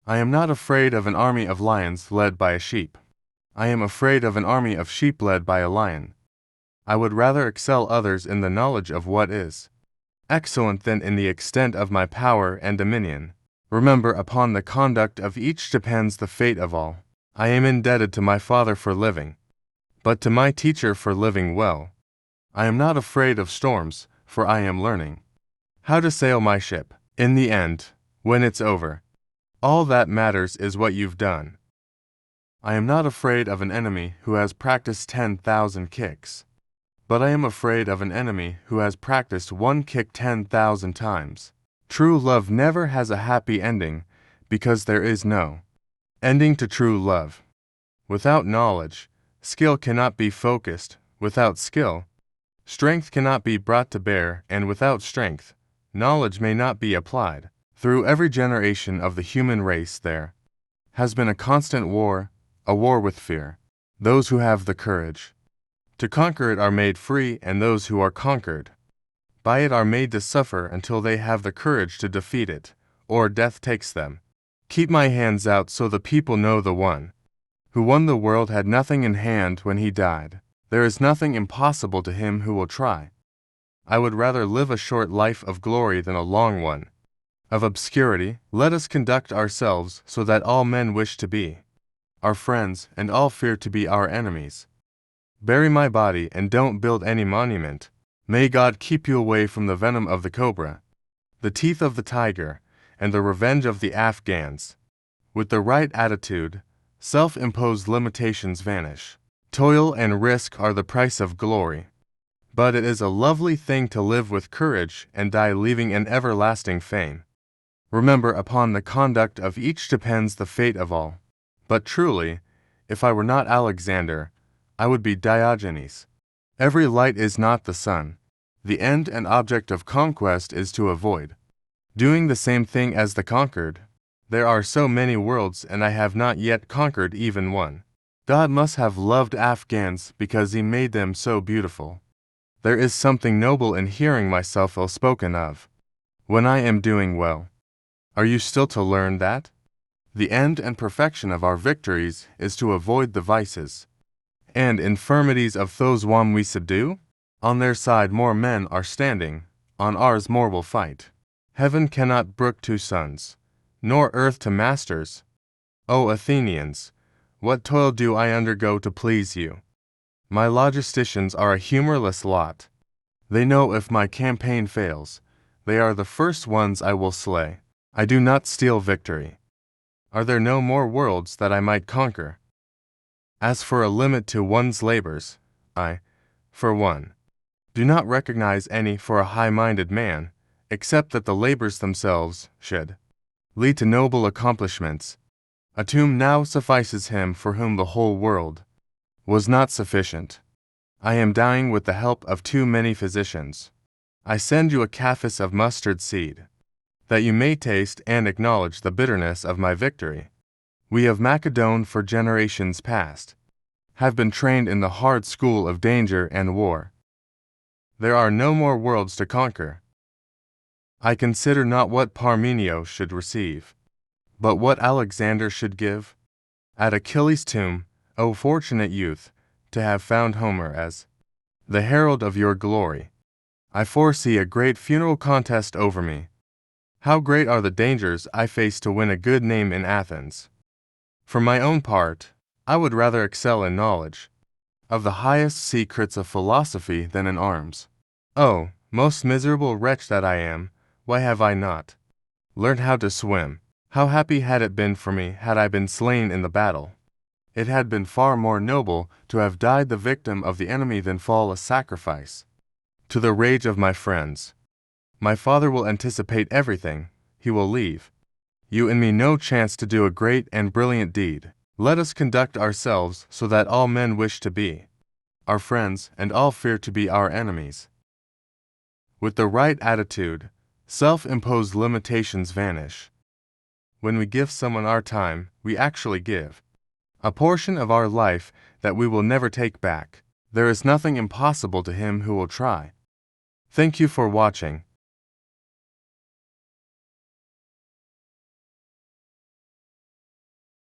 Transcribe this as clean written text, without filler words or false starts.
I am not afraid of an army of lions led by a sheep. I am afraid of an army of sheep led by a lion. I would rather excel others in the knowledge of what is excellent than in the extent of my power and dominion. Remember, upon the conduct of each depends the fate of all. I am indebted to my father for living, but to my teacher for living well. I am not afraid of storms, for I am learning how to sail my ship. In the end, when it's over, all that matters is what you've done. I am not afraid of an enemy who has practiced 10,000 kicks, but I am afraid of an enemy who has practiced one kick 10,000 times. True love never has a happy ending, because there is no ending to true love. Without knowledge, skill cannot be focused. Without skill, strength cannot be brought to bear, and without strength, knowledge may not be applied. Through every generation of the human race there has been a constant war, a war with fear. Those who have the courage to conquer it are made free, and those who are conquered by it are made to suffer until they have the courage to defeat it, or death takes them. Keep my hands out so the people know the one who won the world had nothing in hand when he died. There is nothing impossible to him who will try. I would rather live a short life of glory than a long one of obscurity. Let us conduct ourselves so that all men wish to be our friends and all fear to be our enemies. Bury my body and don't build any monument. May God keep you away from the venom of the cobra, the teeth of the tiger, and the revenge of the Afghans. With the right attitude, self-imposed limitations vanish. Toil and risk are the price of glory. But it is a lovely thing to live with courage and die leaving an everlasting fame. Remember, upon the conduct of each depends the fate of all. But truly, if I were not Alexander, I would be Diogenes. Every light is not the sun. The end and object of conquest is to avoid doing the same thing as the conquered. There are so many worlds, and I have not yet conquered even one. God must have loved Afghans because he made them so beautiful. There is something noble in hearing myself ill spoken of when I am doing well. Are you still to learn that? The end and perfection of our victories is to avoid the vices and infirmities of those whom we subdue? On their side more men are standing, on ours more will fight. Heaven cannot brook two sons, nor earth two masters. O Athenians, what toil do I undergo to please you? My logisticians are a humorless lot. They know if my campaign fails, they are the first ones I will slay. I do not steal victory. Are there no more worlds that I might conquer? As for a limit to one's labors, I, for one, do not recognize any for a high-minded man, except that the labors themselves should lead to noble accomplishments. A tomb now suffices him for whom the whole world was not sufficient. I am dying with the help of too many physicians. I send you a cafis of mustard seed, that you may taste and acknowledge the bitterness of my victory. We of Macedon for generations past have been trained in the hard school of danger and war. There are no more worlds to conquer. I consider not what Parmenio should receive, but what Alexander should give. At Achilles' tomb, O fortunate youth, to have found Homer as the herald of your glory. I foresee a great funeral contest over me. How great are the dangers I face to win a good name in Athens. For my own part, I would rather excel in knowledge of the highest secrets of philosophy than in arms. Oh, most miserable wretch that I am, why have I not learned how to swim? How happy had it been for me had I been slain in the battle. It had been far more noble to have died the victim of the enemy than fall a sacrifice to the rage of my friends. My father will anticipate everything. He will leave you and me no chance to do a great and brilliant deed. Let us conduct ourselves so that all men wish to be our friends and all fear to be our enemies. With the right attitude, self-imposed limitations vanish. When we give someone our time, we actually give a portion of our life that we will never take back. There is nothing impossible to him who will try. Thank you for watching.